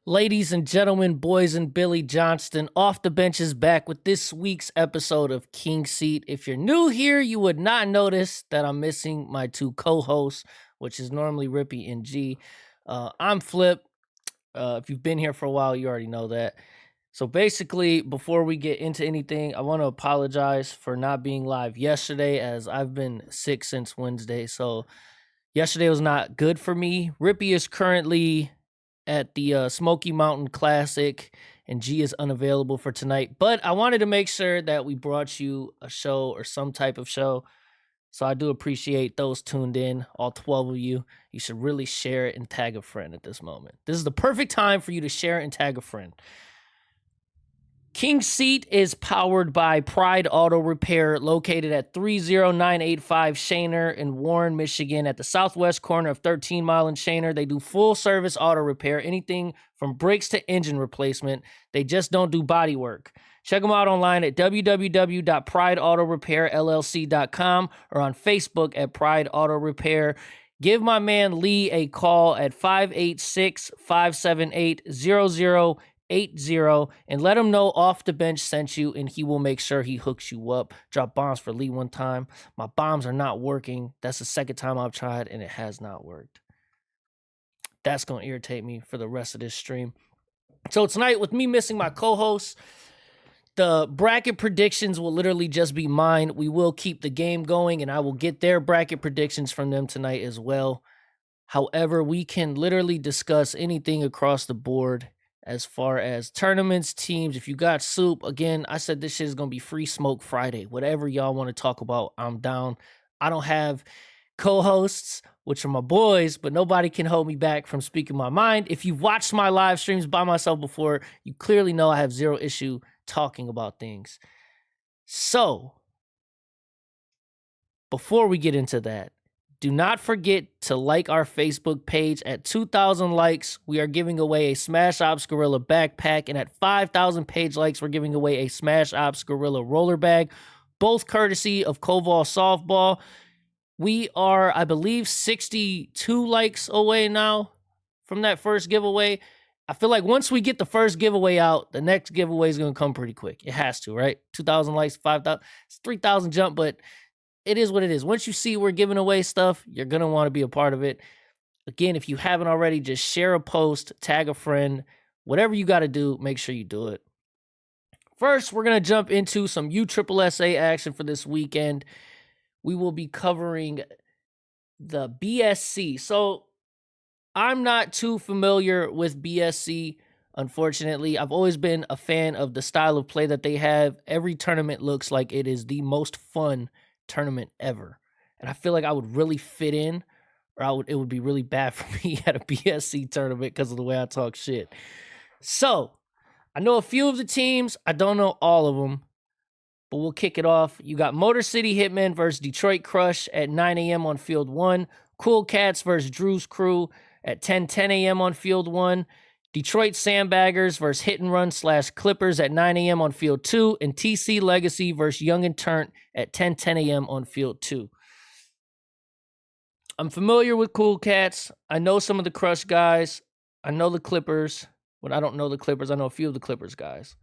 Ladies and gentlemen, boys and Billy Johnston, Off the Bench is back with this week's episode of King Seat. If you're new here, you would not notice that I'm missing my two co-hosts, which is normally Rippy and G. I'm Flip. If you've been here for a while, you already know that. So basically, before we get into anything, I want to apologize for not being live yesterday, as I've been sick since Wednesday. So yesterday was not good for me. Rippy is currently at the Smoky Mountain Classic, and G is unavailable for tonight. But I wanted to make sure that we brought you a show or some type of show. So I do appreciate those tuned in, all 12 of you. You should really share it and tag a friend at this moment. This is the perfect time for you to share it and tag a friend. King Seat is powered by Pride Auto Repair, located at 30985 Shaner in Warren, Michigan, at the southwest corner of 13 Mile and Shaner. They do full service auto repair, anything from brakes to engine replacement. They just don't do body work. Check them out online at www.prideautorepairllc.com or on Facebook at Pride Auto Repair. Give my man Lee a call at 586-578-0080 and let him know Off the Bench sent you, and he will make sure he hooks you up. Drop bombs for Lee one time. My bombs are not working. That's the second time I've tried, and it has not worked. That's going to irritate me for the rest of this stream. So tonight, with me missing my co-hosts, the bracket predictions will literally just be mine. We will keep the game going, and I will get their bracket predictions from them tonight as well. However, we can literally discuss anything across the board as far as tournaments, teams. If you got soup, again, I said this shit is going to be Free Smoke Friday. Whatever y'all want to talk about, I'm down. I don't have co-hosts, which are my boys, but nobody can hold me back from speaking my mind. If you've watched my live streams by myself before, you clearly know I have zero issue talking about things. So, before we get into that, do not forget to like our Facebook page. At 2,000 likes, we are giving away a Smash Ops Gorilla backpack. And at 5,000 page likes, we're giving away a Smash Ops Gorilla roller bag, both courtesy of Koval Softball. We are, I believe, 62 likes away now from that first giveaway. I feel like once we get the first giveaway out, the next giveaway is going to come pretty quick. It has to, right? 2,000 likes, 5,000, it's 3,000 jump, but it is what it is. Once you see we're giving away stuff, you're going to want to be a part of it. Again, if you haven't already, just share a post, tag a friend, whatever you got to do, make sure you do it. First, we're going to jump into some USSSA action for this weekend. We will be covering the BSC. So I'm not too familiar with BSC, unfortunately. I've always been a fan of the style of play that they have. Every tournament looks like it is the most fun tournament ever, and I feel like I would really fit in, or it would be really bad for me at a BSC tournament because of the way I talk shit. So I know a few of the teams, I don't know all of them, but we'll kick it off. You got Motor City Hitmen versus Detroit Crush at 9 a.m. on Field 1, Cool Cats versus Drew's Crew at 10 a.m. on Field 1, Detroit Sandbaggers versus Hit and Run / Clippers at 9 a.m. on Field 2, and TC Legacy versus Young and Turnt at 10 a.m. on Field 2. I'm familiar with Cool Cats. I know some of the Crush guys. I know the Clippers. When I don't know the Clippers, I know a few of the Clippers guys.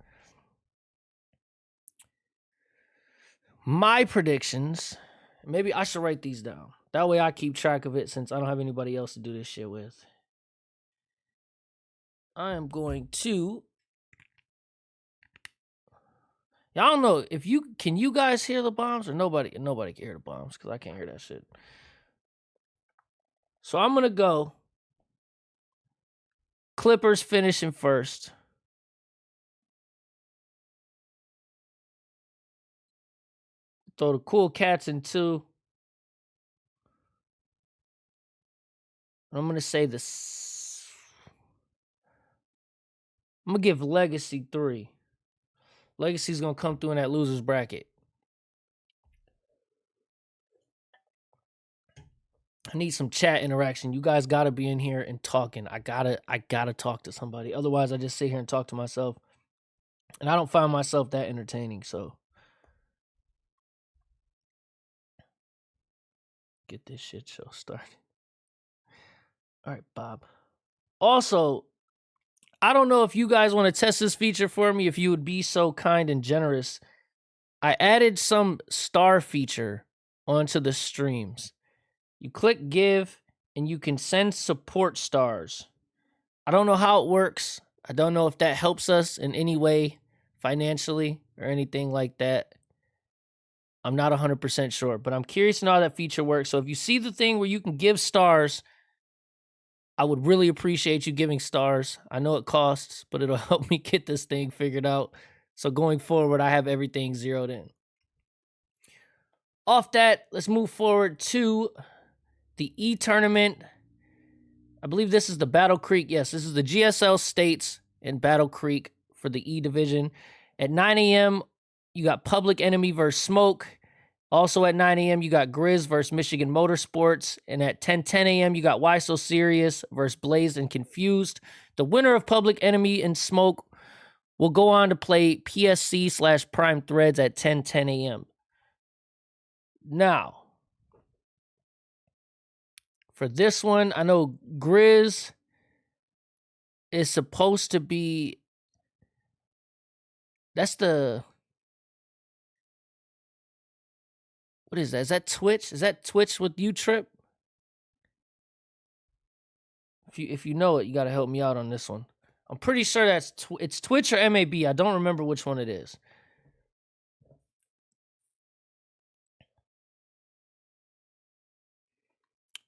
My predictions, maybe I should write these down. That way I keep track of it since I don't have anybody else to do this shit with. I am going to... I don't know if can you guys hear the bombs, or nobody can hear the bombs because I can't hear that shit. So I'm gonna go Clippers finishing first. Throw the Cool Cats in 2. I'm gonna say this. I'm gonna give Legacy 3. Legacy's gonna come through in that losers bracket. I need some chat interaction. You guys gotta be in here and talking. I gotta talk to somebody. Otherwise, I just sit here and talk to myself. And I don't find myself that entertaining, so get this shit show started. All right, Bob. Also, I don't know if you guys want to test this feature for me, if you would be so kind and generous. I added some star feature onto the streams. You click give and you can send support stars. I don't know how it works. I don't know if that helps us in any way financially or anything like that. I'm not 100% sure, but I'm curious to know how that feature works. So if you see the thing where you can give stars, I would really appreciate you giving stars. I know it costs, but it'll help me get this thing figured out. So going forward, I have everything zeroed in. Off that, let's move forward to the E tournament. I believe this is the Battle Creek. Yes, this is the GSL States in Battle Creek for the E division. At 9 a.m., you got Public Enemy versus Smoke. Also at 9 a.m., you got Grizz versus Michigan Motorsports. And at 10 a.m., you got Why So Serious versus Blazed and Confused. The winner of Public Enemy and Smoke will go on to play PSC/Prime Threads at 10 a.m. Now, for this one, I know Grizz is supposed to be... That's the... What is that? Is that Twitch? Is that Twitch with you, Trip? If you know it, you got to help me out on this one. I'm pretty sure it's Twitch or MAB. I don't remember which one it is.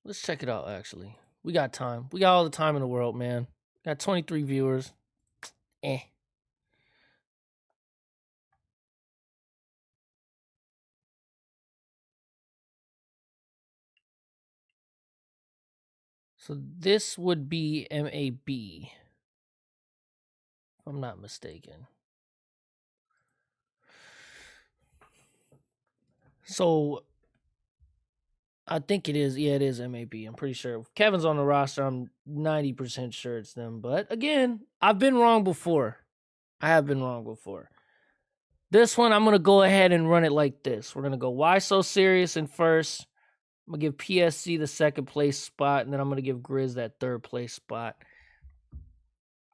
Let's check it out, actually. We got time. We got all the time in the world, man. Got 23 viewers. So this would be MAB, if I'm not mistaken. So I think it is. Yeah, it is MAB. I'm pretty sure. If Kevin's on the roster, I'm 90% sure it's them. But again, I've been wrong before. I have been wrong before. This one, I'm going to go ahead and run it like this. We're going to go Why So Serious in first. I'm going to give PSC the second place spot, and then I'm going to give Grizz that third place spot.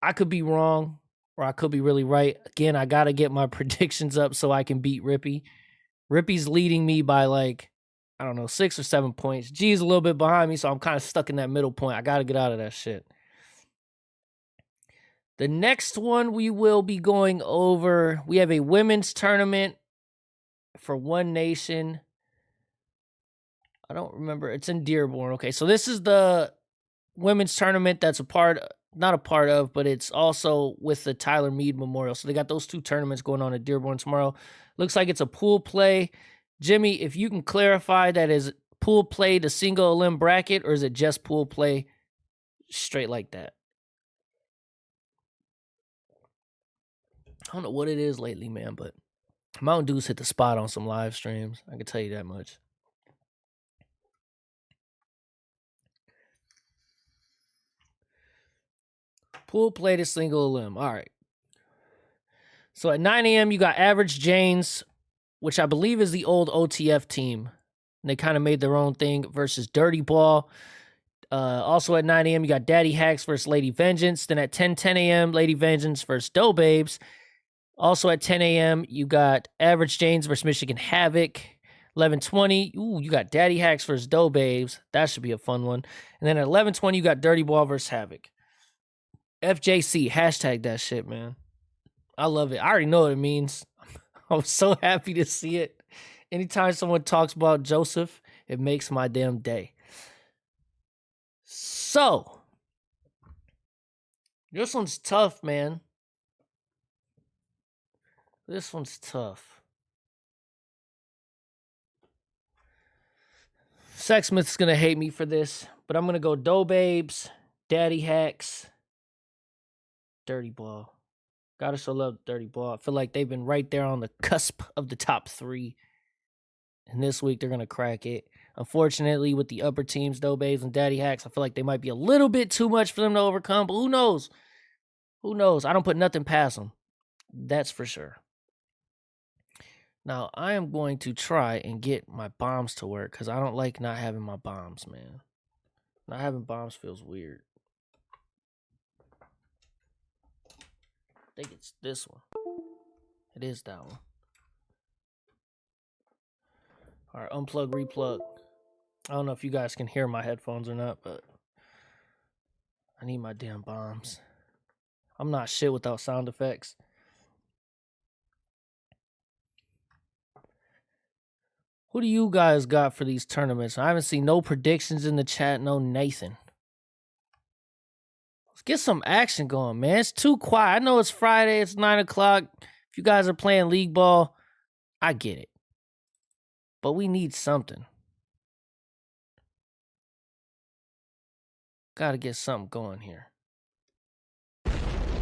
I could be wrong, or I could be really right. Again, I got to get my predictions up so I can beat Rippy. Rippy's leading me by like, I don't know, 6 or 7 points. G's a little bit behind me, so I'm kind of stuck in that middle point. I got to get out of that shit. The next one we will be going over, we have a women's tournament for One Nation. I don't remember. It's in Dearborn. Okay, so this is the women's tournament that's not a part of, but it's also with the Tyler Meade Memorial. So they got those two tournaments going on at Dearborn tomorrow. Looks like it's a pool play. Jimmy, if you can clarify, that is pool play to single elim bracket, or is it just pool play straight like that? I don't know what it is lately, man, but Mountain Dew's hit the spot on some live streams. I can tell you that much. Pool play to single elim. All right. So at 9 a.m., you got Average Janes, which I believe is the old OTF team. And they kind of made their own thing versus Dirty Ball. Also at 9 a.m., you got Daddy Hacks versus Lady Vengeance. Then at 10 a.m., Lady Vengeance versus Dough Babes. Also at 10 a.m., you got Average Janes versus Michigan Havoc. 11:20, you got Daddy Hacks versus Dough Babes. That should be a fun one. And then at 11:20, you got Dirty Ball versus Havoc. FJC, hashtag that shit, man. I love it. I already know what it means. I'm so happy to see it. Anytime someone talks about Joseph, it makes my damn day. So, this one's tough, man. This one's tough. Sexsmith's going to hate me for this, but I'm going to go Dough Babes, Daddy Hacks, Dirty Ball. Gotta show love Dirty Ball. I feel like they've been right there on the cusp of the top 3. And this week, they're going to crack it. Unfortunately, with the upper teams, Dough Babes and Daddy Hacks, I feel like they might be a little bit too much for them to overcome. But who knows? Who knows? I don't put nothing past them. That's for sure. Now, I am going to try and get my bombs to work because I don't like not having my bombs, man. Not having bombs feels weird. think it's this one. It is that one. All right, unplug, replug. I don't know if you guys can hear my headphones or not, but I need my damn bombs. I'm not shit without sound effects. Who do you guys got for these tournaments? I haven't seen no predictions in the chat, no Nathan. Let's get some action going, man. It's too quiet. I know it's Friday, it's 9 o'clock. If you guys are playing league ball, I get it. But we need something. Gotta get something going here.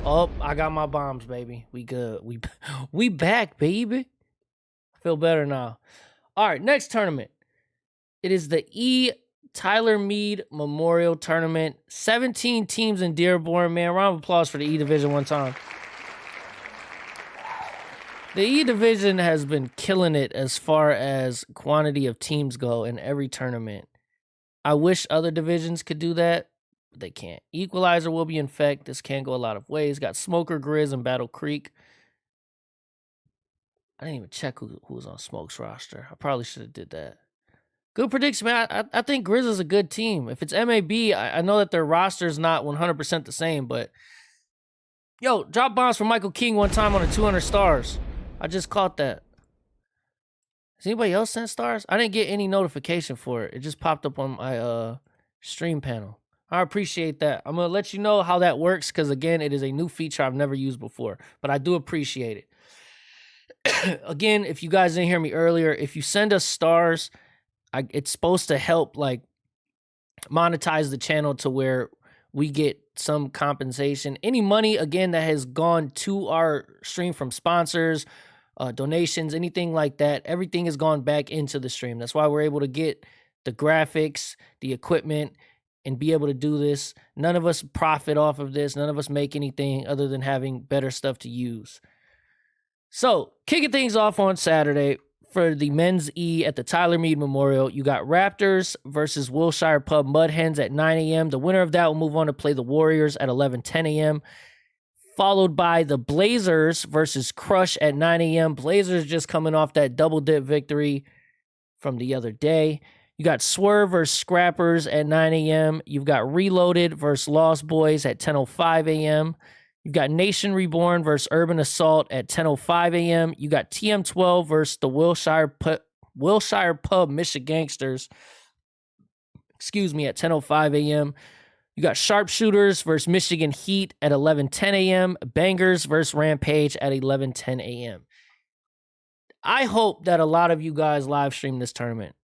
Oh, I got my bombs, baby. We good. We back, baby. I feel better now. All right, next tournament. It is the E. Tyler Mead Memorial Tournament. 17 teams in Dearborn, man. Round of applause for the E Division one time. The E Division has been killing it as far as quantity of teams go in every tournament. I wish other divisions could do that, but they can't. Equalizer will be in effect. This can go a lot of ways. Got Smoker, Grizz, and Battle Creek. I didn't even check who was on Smoke's roster. I probably should have did that. Good prediction, man. I think Grizz is a good team. If it's MAB, I know that their roster is not 100% the same, but yo, drop bombs for Michael King one time on a 200 stars. I just caught that. Has anybody else sent stars? I didn't get any notification for it. It just popped up on my stream panel. I appreciate that. I'm going to let you know how that works because, again, it is a new feature I've never used before, but I do appreciate it. Again, if you guys didn't hear me earlier, if you send us stars, it's supposed to help like monetize the channel to where we get some compensation. Any money, again, that has gone to our stream from sponsors, donations, anything like that, everything has gone back into the stream. That's why we're able to get the graphics, the equipment, and be able to do this. None of us profit off of this. None of us make anything other than having better stuff to use. So, kicking things off on Saturday for the men's E at the Tyler Mead Memorial, you got Raptors versus Wilshire Pub Mud Hens at 9 a.m. The winner of that will move on to play the Warriors at 11:10 a.m., followed by the Blazers versus Crush at 9 a.m. Blazers just coming off that double dip victory from the other day. You got Swerve versus Scrappers at 9 a.m. You've got Reloaded versus Lost Boys at 10:05 a.m. You've got Nation Reborn versus Urban Assault at 10:05 a.m. You got TM12 versus the Wilshire Pub Michigangsters, at 10:05 a.m. You got Sharpshooters versus Michigan Heat at 11:10 a.m. Bangers versus Rampage at 11:10 a.m. I hope that a lot of you guys live stream this tournament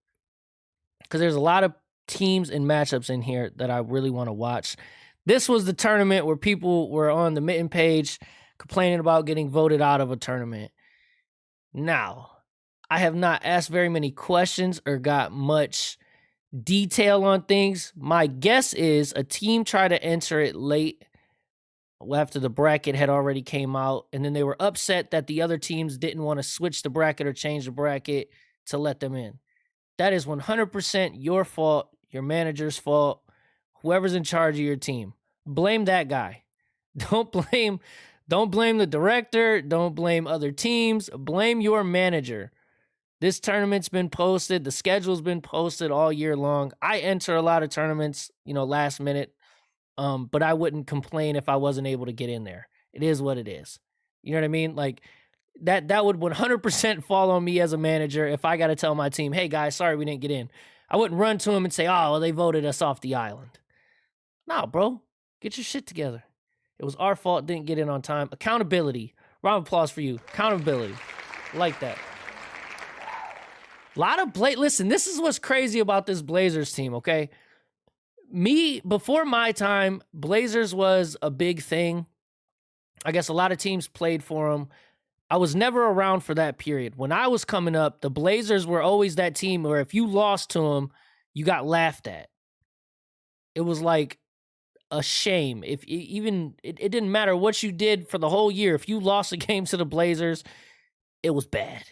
because there's a lot of teams and matchups in here that I really want to watch. This was the tournament where people were on the Mitten page complaining about getting voted out of a tournament. Now, I have not asked very many questions or got much detail on things. My guess is a team tried to enter it late after the bracket had already came out, and then they were upset that the other teams didn't want to switch the bracket or change the bracket to let them in. That is 100% your fault, your manager's fault, whoever's in charge of your team. Blame that guy. Don't blame the director, don't blame other teams, blame your manager. This tournament's been posted, the schedule's been posted all year long. I enter a lot of tournaments, last minute, but I wouldn't complain if I wasn't able to get in there. It is what it is. You know what I mean? Like that would 100% fall on me as a manager if I got to tell my team, hey guys, sorry we didn't get in. I wouldn't run to them and say, oh, well, they voted us off the island. No, bro, get your shit together. It was our fault, didn't get in on time. Accountability. Round of applause for you. Accountability. Like that. Listen, this is what's crazy about this Blazers team, okay? Before my time, Blazers was a big thing. I guess a lot of teams played for them. I was never around for that period. When I was coming up, the Blazers were always that team where if you lost to them, you got laughed at. It was like a shame. It didn't matter what you did for the whole year. If you lost a game to the Blazers, it was bad.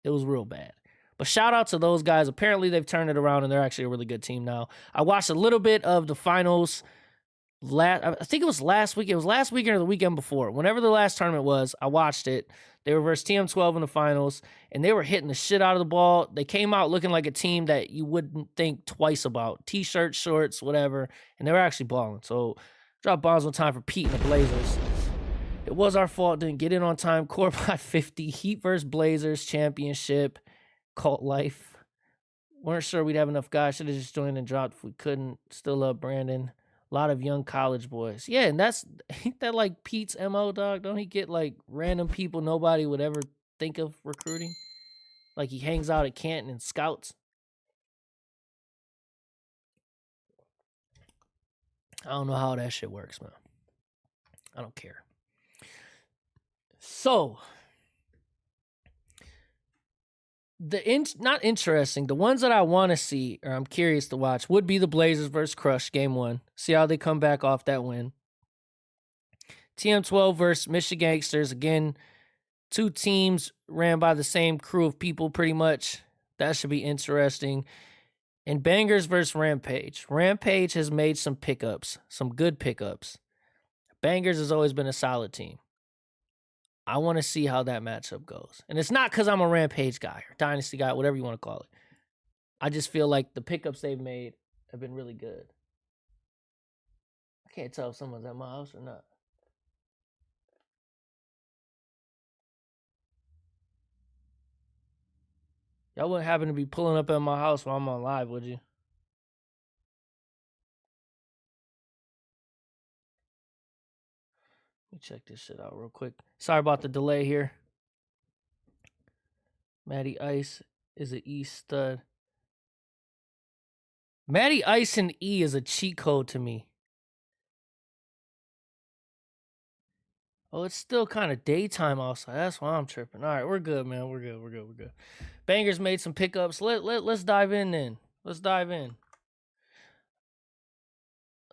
It was real bad. But shout out to those guys. Apparently they've turned it around and they're actually a really good team now. I watched a little bit of the finals I think it was last week. It was last weekend or the weekend before. Whenever the last tournament was, I watched it. They were versus TM12 in the finals, and they were hitting the shit out of the ball. They came out looking like a team that you wouldn't think twice about. T-shirts, shorts, whatever, and they were actually balling. So, drop bombs on time for Pete and the Blazers. It was our fault. Didn't get in on time. Core by 50. Heat versus Blazers championship. Cult life. Weren't sure we'd have enough guys. Should have just joined and dropped if we couldn't. Still love Brandon. A lot of young college boys. Yeah, and ain't that like Pete's MO, dog? Don't he get like random people nobody would ever think of recruiting? Like he hangs out at Canton and scouts. I don't know how that shit works, man. I don't care. So not interesting. The ones that I want to see or I'm curious to watch would be the Blazers versus Crush game 1. See how they come back off that win. TM12 versus Michigan Gangsters. Again, 2 teams ran by the same crew of people pretty much. That should be interesting. And Bangers versus Rampage. Rampage has made some pickups, some good pickups. Bangers has always been a solid team. I want to see how that matchup goes. And it's not because I'm a Rampage guy or Dynasty guy, whatever you want to call it. I just feel like the pickups they've made have been really good. I can't tell if someone's at my house or not. Y'all wouldn't happen to be pulling up at my house while I'm on live, would you? Let me check this shit out real quick. Sorry about the delay here. Matty Ice is an E stud. Matty Ice and E is a cheat code to me. Oh, it's still kind of daytime outside. That's why I'm tripping. All right, we're good, man. We're good. Bangers made some pickups. Let's dive in then. Let's dive in.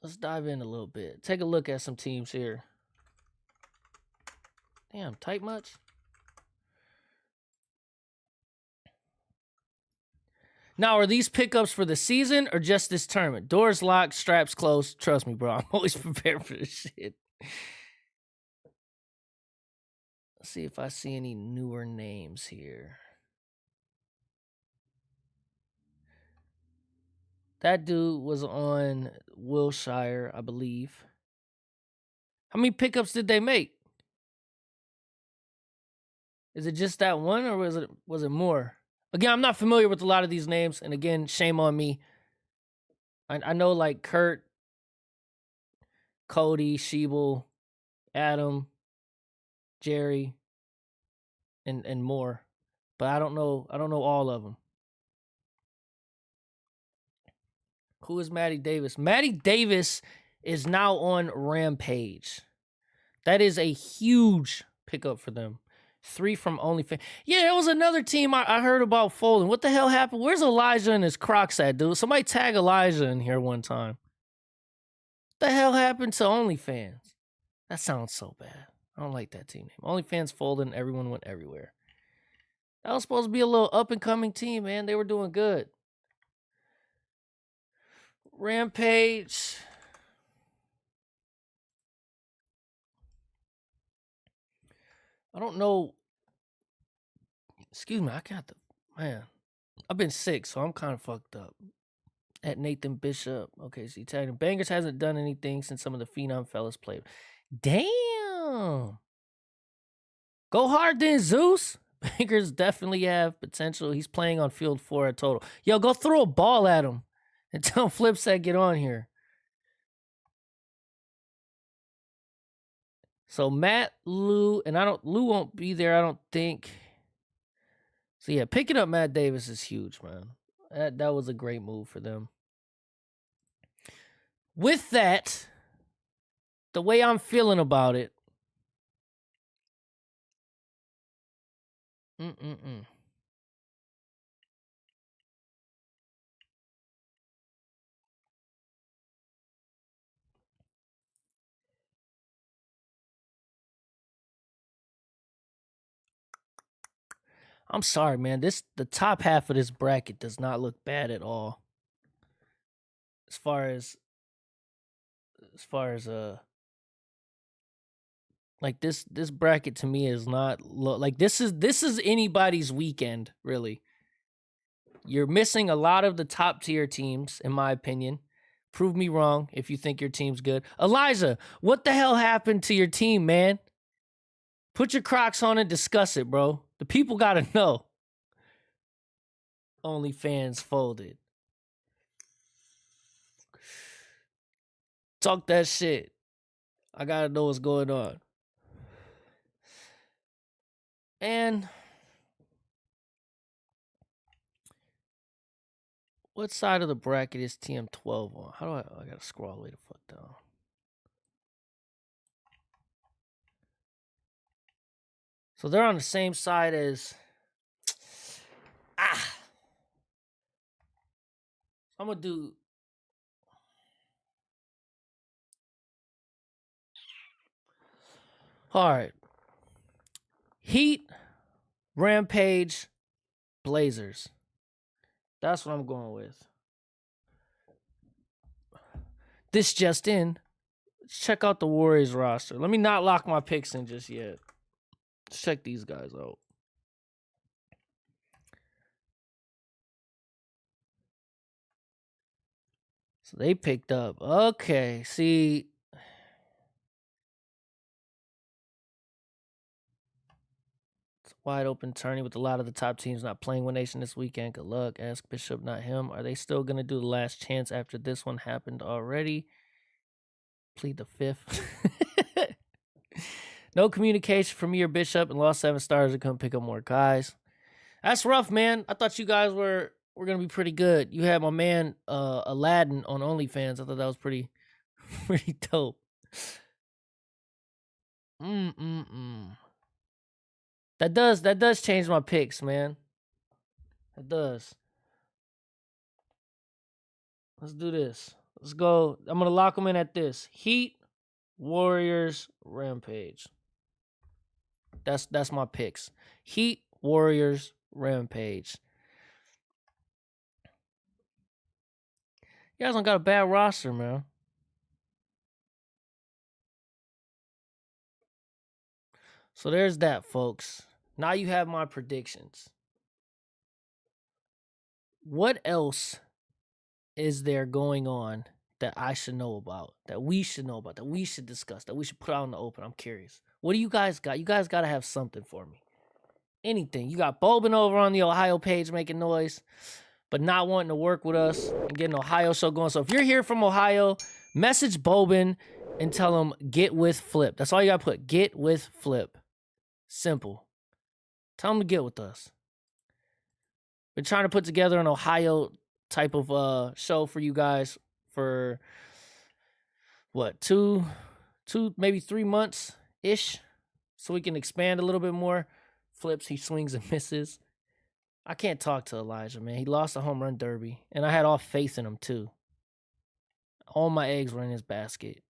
Let's dive in a little bit. Take a look at some teams here. Damn, tight much? Now, are these pickups for the season or just this tournament? Doors locked, straps closed. Trust me, bro. I'm always prepared for this shit. Let's see if I see any newer names here. That dude was on Wilshire, I believe. How many pickups did they make? Is it just that one or was it more? Again, I'm not familiar with a lot of these names, and again, shame on me. I know like Kurt, Cody, Sheeble, Adam, Jerry, and more. But I don't know all of them. Who is Matty Davis? Matty Davis is now on Rampage. That is a huge pickup for them. 3 from OnlyFans. Yeah, there was another team I heard about folding. What the hell happened? Where's Elijah and his Crocs at, dude? Somebody tag Elijah in here one time. What the hell happened to OnlyFans? That sounds so bad. I don't like that team name. OnlyFans folded and everyone went everywhere. That was supposed to be a little up-and-coming team, man. They were doing good. Rampage. I don't know. Excuse me, I got the man. I've been sick, so I'm kind of fucked up. At Nathan Bishop. Okay, so tagged him. Bangers hasn't done anything since some of the Phenom fellas played. Damn. Go hard then, Zeus. Bangers definitely have potential. He's playing on field 4 at total. Yo, go throw a ball at him and tell Flipset get on here. So Matt, Lou, and Lou won't be there, I don't think. So yeah, picking up Matt Davis is huge, man. That was a great move for them. With that, the way I'm feeling about it, I'm sorry, man. The top half of this bracket does not look bad at all. As far as as far as like this bracket to me is not like this is anybody's weekend, really. You're missing a lot of the top tier teams, in my opinion. Prove me wrong if you think your team's good. Elijah, what the hell happened to your team, man? Put your Crocs on and discuss it, bro. The people gotta know. OnlyFans folded. Talk that shit. I gotta know what's going on. And what side of the bracket is TM12 on? How do I gotta scroll all the way the fuck down. So they're on the same side as I'm gonna do all right. Heat, Rampage, Blazers. That's what I'm going with. This just in. Let's check out the Warriors roster. Let me not lock my picks in just yet. Let's check these guys out. So they picked up. Okay, see. It's a wide open tourney with a lot of the top teams not playing One Nation this weekend. Good luck. Ask Bishop, not him. Are they still going to do the last chance after this one happened already? Plead the fifth. No communication from me or Bishop and lost 7 stars to come pick up more guys. That's rough, man. I thought you guys were gonna be pretty good. You had my man Aladdin on OnlyFans. I thought that was pretty dope. That does change my picks, man. It does. Let's do this. Let's go. I'm gonna lock them in at this: Heat, Warriors, Rampage. That's my picks. Heat, Warriors, Rampage. You guys don't got a bad roster, man. So there's that, folks. Now you have my predictions. What else is there going on that I should know about, that we should know about, that we should discuss, that we should put out in the open? I'm curious. What do you guys got? You guys got to have something for me. Anything. You got Bobin over on the Ohio page making noise, but not wanting to work with us and getting an Ohio show going. So if you're here from Ohio, message Bobin and tell him get with Flip. That's all you got to put. Get with Flip. Simple. Tell him to get with us. Been trying to put together an Ohio type of show for you guys for what, 2 maybe 3 months ish, so we can expand a little bit more. Flips, he swings and misses. I can't talk to Elijah, man. He lost a home run derby, and I had all faith in him too. All my eggs were in his basket.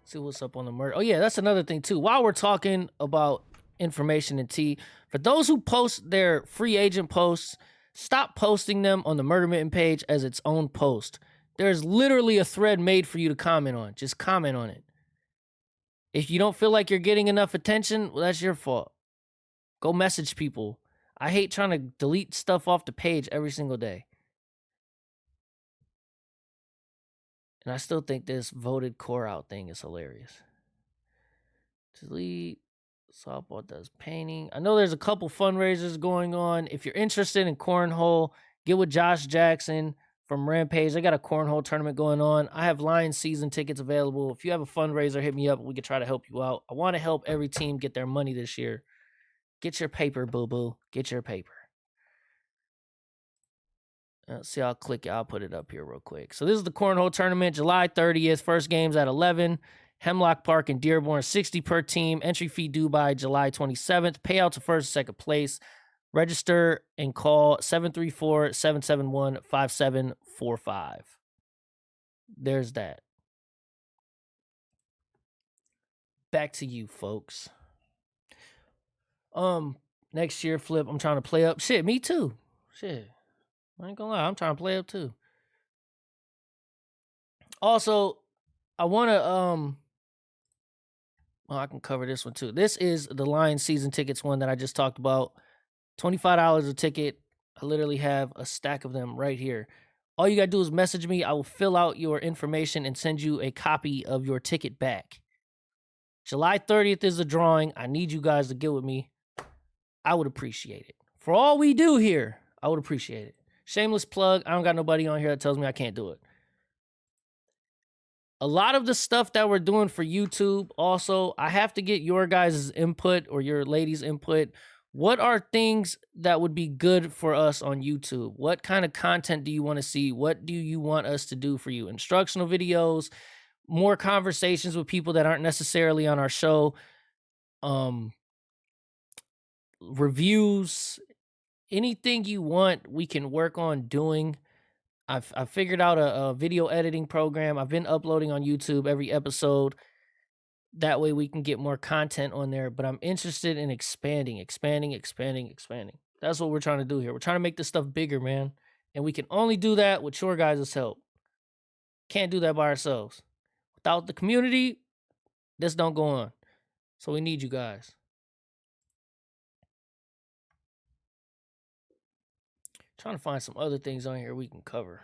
See what's up on the murder. Oh yeah, that's another thing too. While we're talking about information and tea, for those who post their free agent posts, stop posting them on the Murder Mitten page as its own post. There's literally a thread made for you to comment on. Just comment on it. If you don't feel like you're getting enough attention, well, that's your fault. Go message people. I hate trying to delete stuff off the page every single day. And I still think this voted core out thing is hilarious. Delete. Softball does painting. I know there's a couple fundraisers going on. If you're interested in cornhole, get with Josh Jackson from Rampage. I got a cornhole tournament going on. I have Lions season tickets available. If you have a fundraiser, hit me up. We can try to help you out. I want to help every team get their money this year. Get your paper, boo-boo. Get your paper. Let's see, I'll put it up here real quick. So this is the cornhole tournament, July 30th. First game's at 11. Hemlock Park in Dearborn, 60 per team. Entry fee due by July 27th. Payout to first and second place. Register and call 734-771-5745. There's that. Back to you, folks. Next year, Flip, I'm trying to play up. Shit, me too. Shit. I ain't gonna lie, I'm trying to play up too. Also, I want to well, I can cover this one too. This is the Lions season tickets one that I just talked about. $25 a ticket. I literally have a stack of them right here. All you got to do is message me. I will fill out your information and send you a copy of your ticket back. July 30th is the drawing. I need you guys to get with me. I would appreciate it. For all we do here, I would appreciate it. Shameless plug. I don't got nobody on here that tells me I can't do it. A lot of the stuff that we're doing for YouTube, also, I have to get your guys' input or your ladies' input. What are things that would be good for us on YouTube? What kind of content do you want to see? What do you want us to do for you? Instructional videos, more conversations with people that aren't necessarily on our show, reviews, anything you want, we can work on doing. I've figured out a video editing program. I've been uploading on YouTube every episode. That way we can get more content on there. But I'm interested in expanding. That's what we're trying to do here. We're trying to make this stuff bigger, man. And we can only do that with your guys' help. Can't do that by ourselves. Without the community, this don't go on. So we need you guys. Trying to find some other things on here we can cover.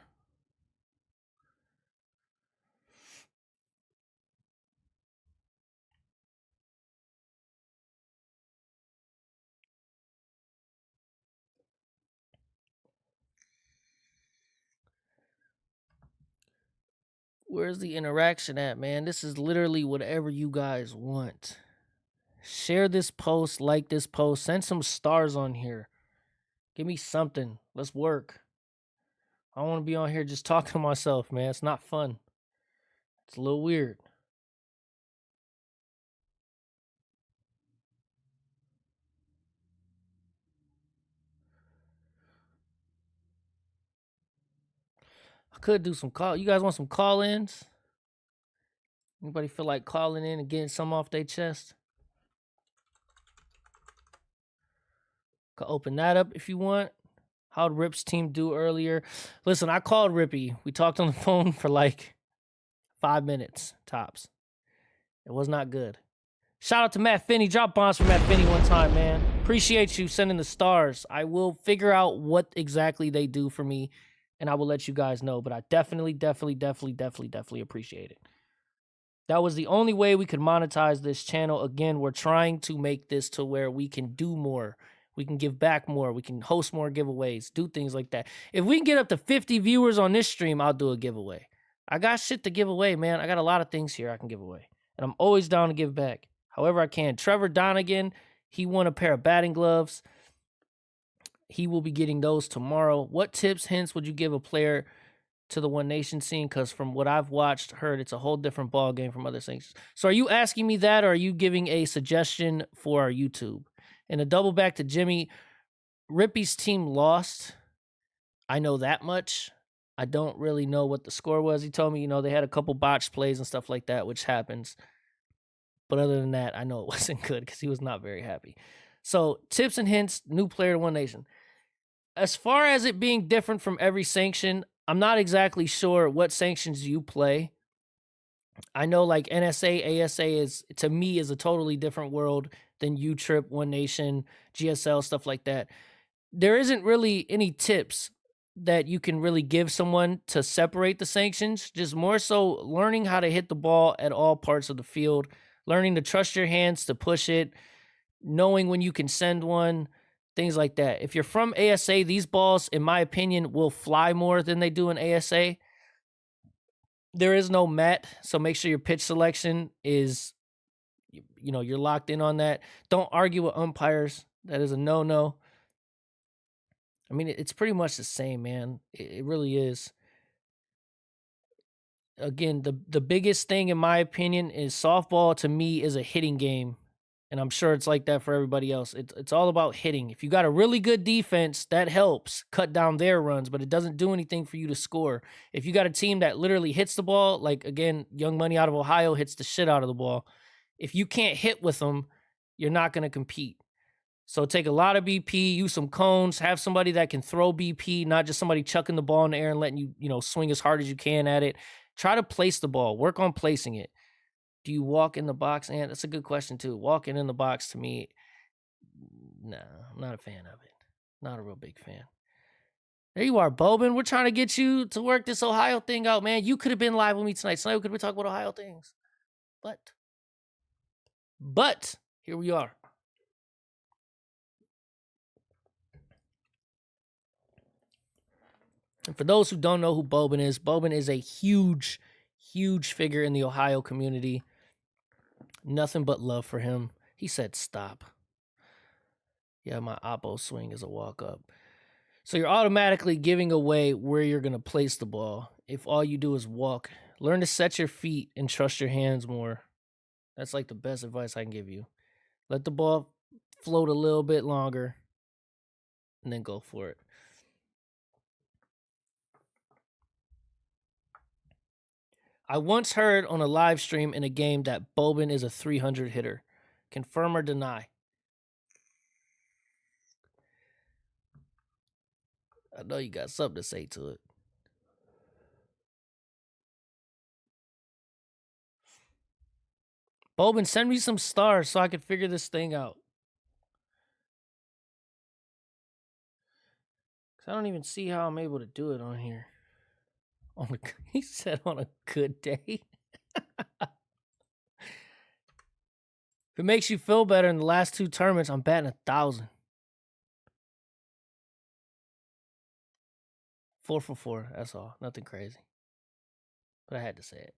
Where's the interaction at, man? This is literally whatever you guys want. Share this post, like this post, send some stars on here. Give me something. Let's work. I don't want to be on here just talking to myself, man. It's not fun. It's a little weird. I could do some call. You guys want some call-ins? Anybody feel like calling in and getting some off their chest? Could open that up if you want. How'd Rip's team do earlier? Listen, I called Rippy. We talked on the phone for like 5 minutes tops. It was not good. Shout out to Matt Finney. Drop bombs for Matt Finney one time, man. Appreciate you sending the stars. I will figure out what exactly they do for me, and I will let you guys know. But I definitely appreciate it. That was the only way we could monetize this channel. Again, we're trying to make this to where we can do more. We can give back more. We can host more giveaways, do things like that. If we can get up to 50 viewers on this stream, I'll do a giveaway. I got shit to give away, man. I got a lot of things here I can give away. And I'm always down to give back however I can. Trevor Donegan, he won a pair of batting gloves. He will be getting those tomorrow. What tips, hints would you give a player to the One Nation scene? Because from what I've watched, heard, it's a whole different ball game from other things. So are you asking me that, or are you giving a suggestion for our YouTube? And a double back to Jimmy, Rippy's team lost. I know that much. I don't really know what the score was. He told me, they had a couple botched plays and stuff like that, which happens. But other than that, I know it wasn't good because he was not very happy. So tips and hints, new player to One Nation. As far as it being different from every sanction, I'm not exactly sure what sanctions you play. I know like NSA, ASA is, to me, is a totally different world than U-Trip, One Nation, GSL, stuff like that. There isn't really any tips that you can really give someone to separate the sanctions, just more so learning how to hit the ball at all parts of the field, learning to trust your hands to push it, knowing when you can send one, things like that. If you're from ASA, these balls, in my opinion, will fly more than they do in ASA. There is no mat, so make sure your pitch selection is, you're locked in on that. Don't argue with umpires. That is a no-no. I mean, it's pretty much the same, man. It really is. Again, the biggest thing, in my opinion, is softball, to me, is a hitting game. And I'm sure it's like that for everybody else. It's all about hitting. If you got a really good defense, that helps cut down their runs, but it doesn't do anything for you to score. If you got a team that literally hits the ball, like, again, Young Money out of Ohio hits the shit out of the ball. If you can't hit with them, you're not going to compete. So take a lot of BP, use some cones, have somebody that can throw BP, not just somebody chucking the ball in the air and letting you, swing as hard as you can at it. Try to place the ball. Work on placing it. Do you walk in the box? And that's a good question too. Walking in the box to me, nah, I'm not a fan of it. Not a real big fan. There you are, Bobin. We're trying to get you to work this Ohio thing out, man. You could have been live with me tonight. Tonight we could have been talking about Ohio things. But here we are. And for those who don't know who Bobin is a huge, huge figure in the Ohio community. Nothing but love for him. He said stop. Yeah, my oppo swing is a walk-up. So you're automatically giving away where you're going to place the ball if all you do is walk. Learn to set your feet and trust your hands more. That's like the best advice I can give you. Let the ball float a little bit longer and then go for it. I once heard on a live stream in a game that Bobin is a 300 hitter. Confirm or deny? I know you got something to say to it. Bobin, send me some stars so I can figure this thing out. I don't even see how I'm able to do it on here. He said on a good day. If it makes you feel better, in the last 2 tournaments, I'm batting 1,000. 4 for 4. That's all. Nothing crazy. But I had to say it.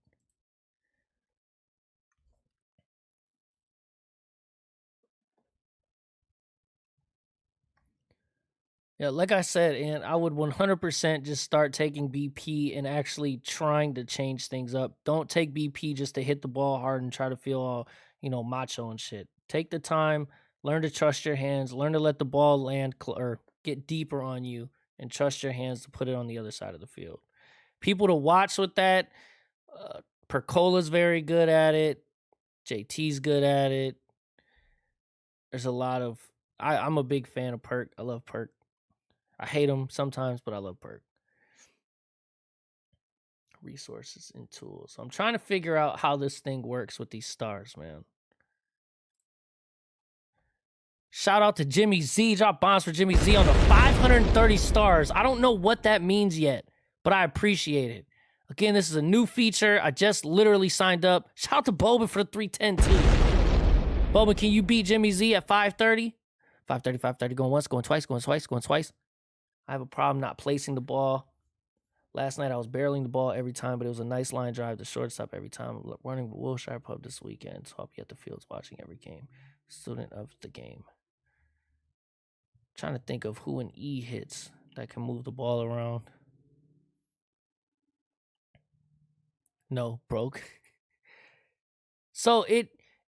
Yeah, like I said, and I would 100% just start taking BP and actually trying to change things up. Don't take BP just to hit the ball hard and try to feel all, macho and shit. Take the time, learn to trust your hands, learn to let the ball land or get deeper on you, and trust your hands to put it on the other side of the field. People to watch with that, Percola's very good at it. JT's good at it. There's a lot of... I'm a big fan of Perk. I love Perk. I hate him sometimes, but I love Perk. Resources and tools. So I'm trying to figure out how this thing works with these stars, man. Shout out to Jimmy Z. Drop bombs for Jimmy Z on the 530 stars. I don't know what that means yet, but I appreciate it. Again, this is a new feature. I just literally signed up. Shout out to Bobin for the 310 too. Bobin, can you beat Jimmy Z at 530? 530. Going once, going twice, going twice. I have a problem not placing the ball. Last night I was barreling the ball every time, but it was a nice line drive to shortstop every time. I'm running Wilshire Pub this weekend, so I'll be at the fields watching every game. Student of the game. Trying to think of who an E hits that can move the ball around. No, broke. So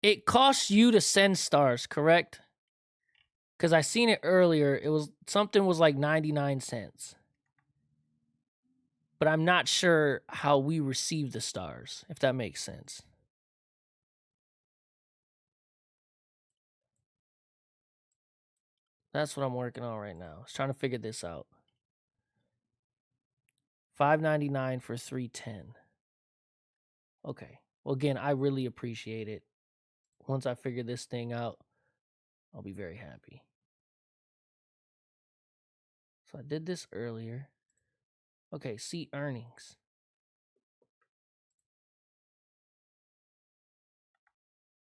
it costs you to send stars, correct? Because I seen it earlier. It was like 99 cents. But I'm not sure how we receive the stars, if that makes sense. That's what I'm working on right now. I was trying to figure this out. $5.99 for 310. Okay. Well, again, I really appreciate it. Once I figure this thing out, I'll be very happy. So I did this earlier. Okay, see earnings.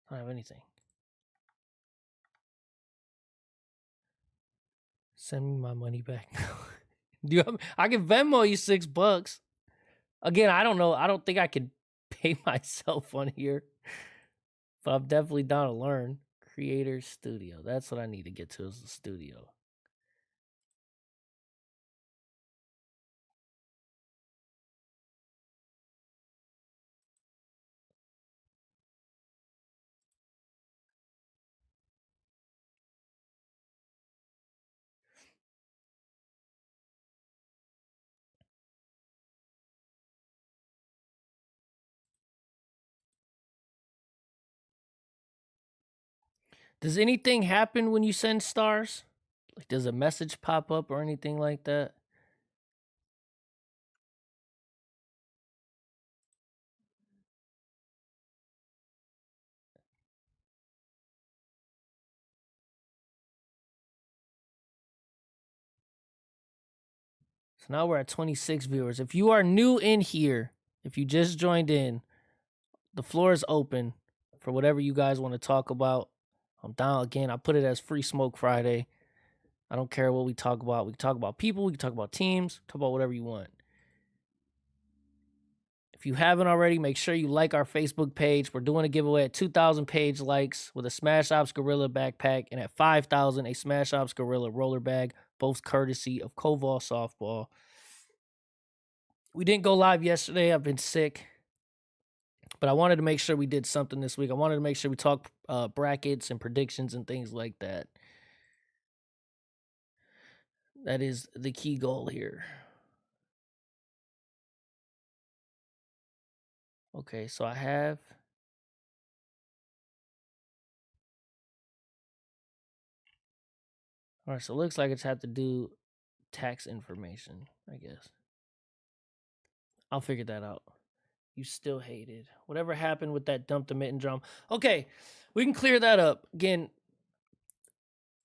I don't have anything. Send me my money back now. I can Venmo you $6. Again, I don't know. I don't think I can pay myself on here. But I'm definitely down to learn. Creator Studio. That's what I need to get to, is the studio. Does anything happen when you send stars? Like, does a message pop up or anything like that? So now we're at 26 viewers. If you are new in here, if you just joined in, the floor is open for whatever you guys want to talk about. I'm down again. I put it as Free Smoke Friday. I don't care what we talk about. We can talk about people. We can talk about teams. Talk about whatever you want. If you haven't already, make sure you like our Facebook page. We're doing a giveaway at 2,000 page likes with a Smash Ops Gorilla backpack, and at 5,000, a Smash Ops Gorilla roller bag, both courtesy of Koval Softball. We didn't go live yesterday. I've been sick, but I wanted to make sure we did something this week. I wanted to make sure we talked brackets and predictions and things like that. That is the key goal here. Okay, so I have... All right, so it looks like it's had to do tax information, I guess. I'll figure that out. You still hated. Whatever happened with that dump the mitten drum. Okay, we can clear that up. Again,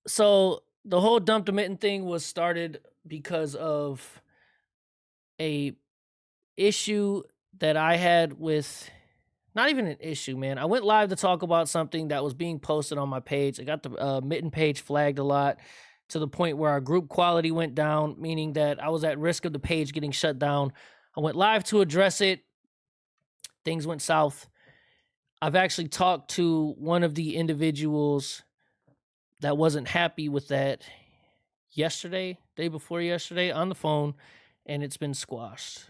so the whole dump the mitten thing was started because of a issue that I had with... Not even an issue, man. I went live to talk about something that was being posted on my page. I got the mitten page flagged a lot, to the point where our group quality went down, meaning that I was at risk of the page getting shut down. I went live to address it. Things went south. I've actually talked to one of the individuals that wasn't happy with that yesterday, day before yesterday, on the phone, and it's been squashed.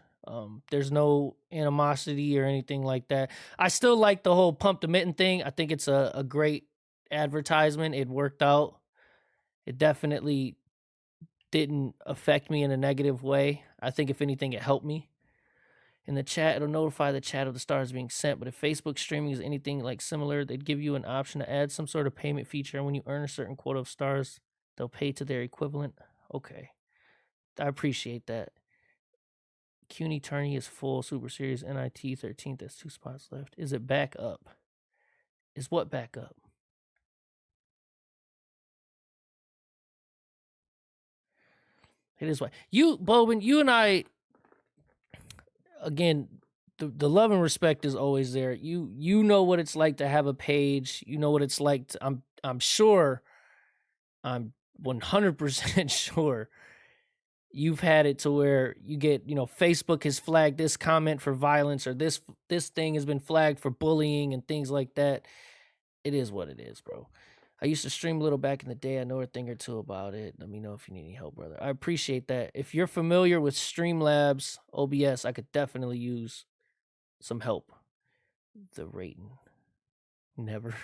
There's no animosity or anything like that. I still like the whole pump the mitten thing. I think it's a great advertisement. It worked out. It definitely didn't affect me in a negative way. I think if anything, it helped me. In the chat, it'll notify the chat of the stars being sent, but if Facebook streaming is anything like similar, they'd give you an option to add some sort of payment feature, and when you earn a certain quota of stars, they'll pay to their equivalent. Okay. I appreciate that. CUNY tourney is full. Super Series NIT 13th. There's 2 spots left. Is it back up? Is what back up? It is what you, Bowman, you and I, again, the love and respect is always there. You know what it's like to have a page. You know what it's like to, I'm sure, I'm 100% sure you've had it to where you get, Facebook has flagged this comment for violence, or this thing has been flagged for bullying and things like that. It is what it is, bro. I used to stream a little back in the day. I know a thing or two about it. Let me know if you need any help, brother. I appreciate that. If you're familiar with Streamlabs, OBS, I could definitely use some help. The rating. Never.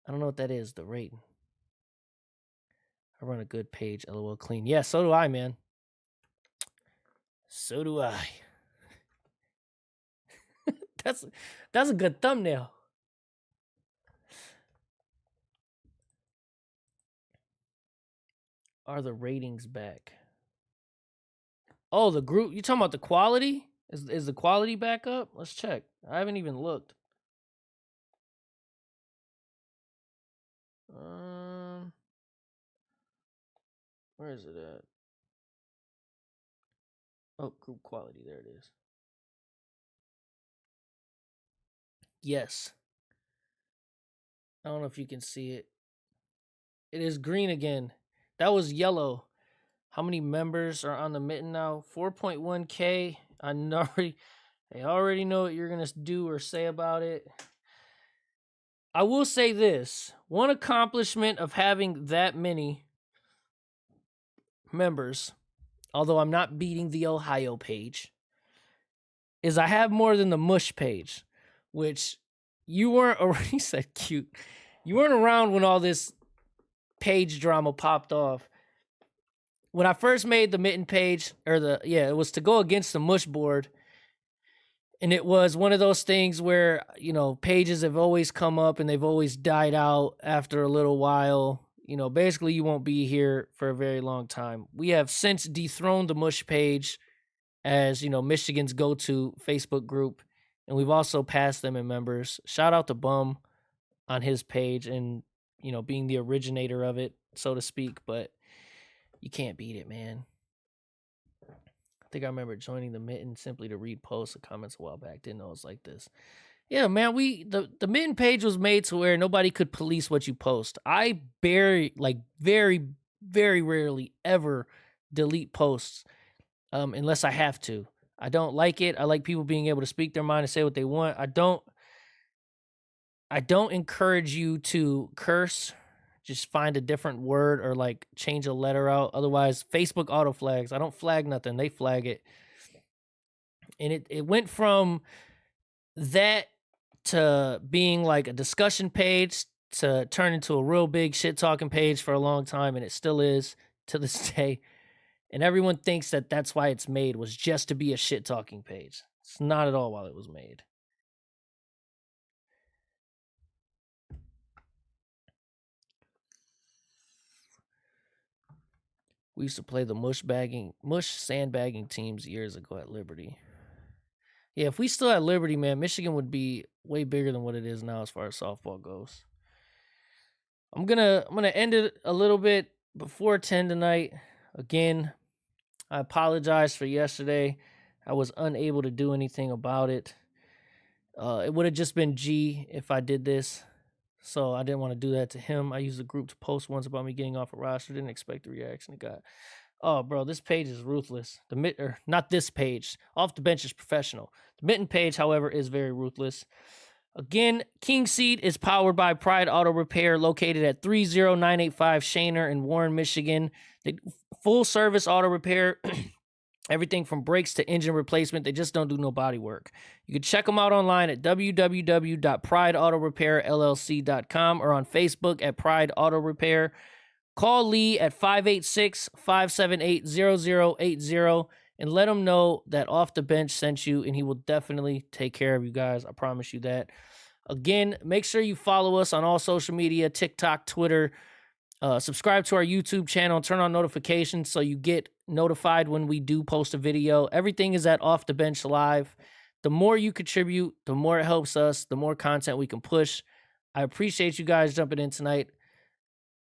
I don't know what that is, the rating. I run a good page, LOL clean. Yeah, so do I, man. So do I. That's a good thumbnail. Are the ratings back? Oh, the group. You talking about the quality? Is the quality back up? Let's check. I haven't even looked. Where is it at? Oh, group quality. There it is. Yes. I don't know if you can see it. It is green again. That was yellow. How many members are on the mitten now? 4.1K. I already know what you're going to do or say about it. I will say this. One accomplishment of having that many members, although I'm not beating the Ohio page, is I have more than the Mush page, which you weren't already said cute. You weren't around when all this page drama popped off. When I first made the mitten page, it was to go against the Mush board. And it was one of those things where, pages have always come up and they've always died out after a little while. Basically you won't be here for a very long time. We have since dethroned the Mush page as, Michigan's go-to Facebook group. And we've also passed them in members. Shout out to Bum on his page and, being the originator of it, so to speak. But you can't beat it, man. think I remember joining the Mitten simply to read posts or comments a while back. Didn't know it was like this. Yeah, man, the Mitten page was made to where nobody could police what you post. I very rarely ever delete posts unless I have to. I don't like it. I like people being able to speak their mind and say what they want. I don't encourage you to curse. Just find a different word or like change a letter out. Otherwise, Facebook auto flags. I don't flag nothing. They flag it. And it went from that to being like a discussion page to turn into a real big shit talking page for a long time, and it still is to this day. And everyone thinks that that's why it's made, was just to be a shit talking page. It's not at all why it was made. We used to play the mush sandbagging teams years ago at Liberty. Yeah, if we still had Liberty, man, Michigan would be way bigger than what it is now as far as softball goes. I'm gonna end it a little bit before 10 tonight. Again, I apologize for yesterday. I was unable to do anything about it. It would have just been G if I did this. So I didn't want to do that to him. I used the group to post once about me getting off a roster. Didn't expect the reaction it got. Oh, bro, this page is ruthless. Not this page. Off the bench is professional. The Mitten page, however, is very ruthless. Again, King Seat is powered by Pride Auto Repair, located at 30985 Shaner in Warren, Michigan. They full service auto repair. Everything from brakes to engine replacement. They just don't do no body work. You can check them out online at www.prideautorepairllc.com or on Facebook at Pride Auto Repair. Call Lee at 586-578-0080 and let him know that Off the Bench sent you, and he will definitely take care of you guys. I promise you that. Again, make sure you follow us on all social media, TikTok, Twitter. Subscribe to our YouTube channel, turn on notifications so you get notified when we do post a video. Everything is at Off the Bench Live. The more you contribute, the more it helps us, the more content we can push. I appreciate you guys jumping in tonight.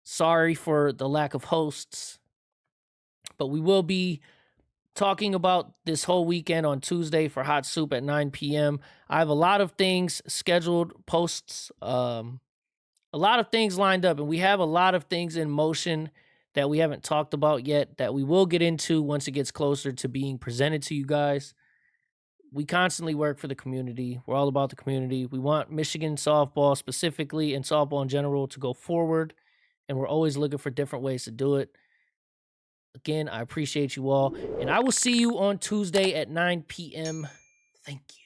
Sorry for the lack of hosts, but we will be talking about this whole weekend on Tuesday for Hot Soup at 9 p.m. I have a lot of things scheduled, posts, a lot of things lined up, and we have a lot of things in motion that we haven't talked about yet that we will get into once it gets closer to being presented to you guys. We constantly work for the community. We're all about the community. We want Michigan softball specifically and softball in general to go forward, and we're always looking for different ways to do it. Again, I appreciate you all, and I will see you on Tuesday at 9 p.m. Thank you.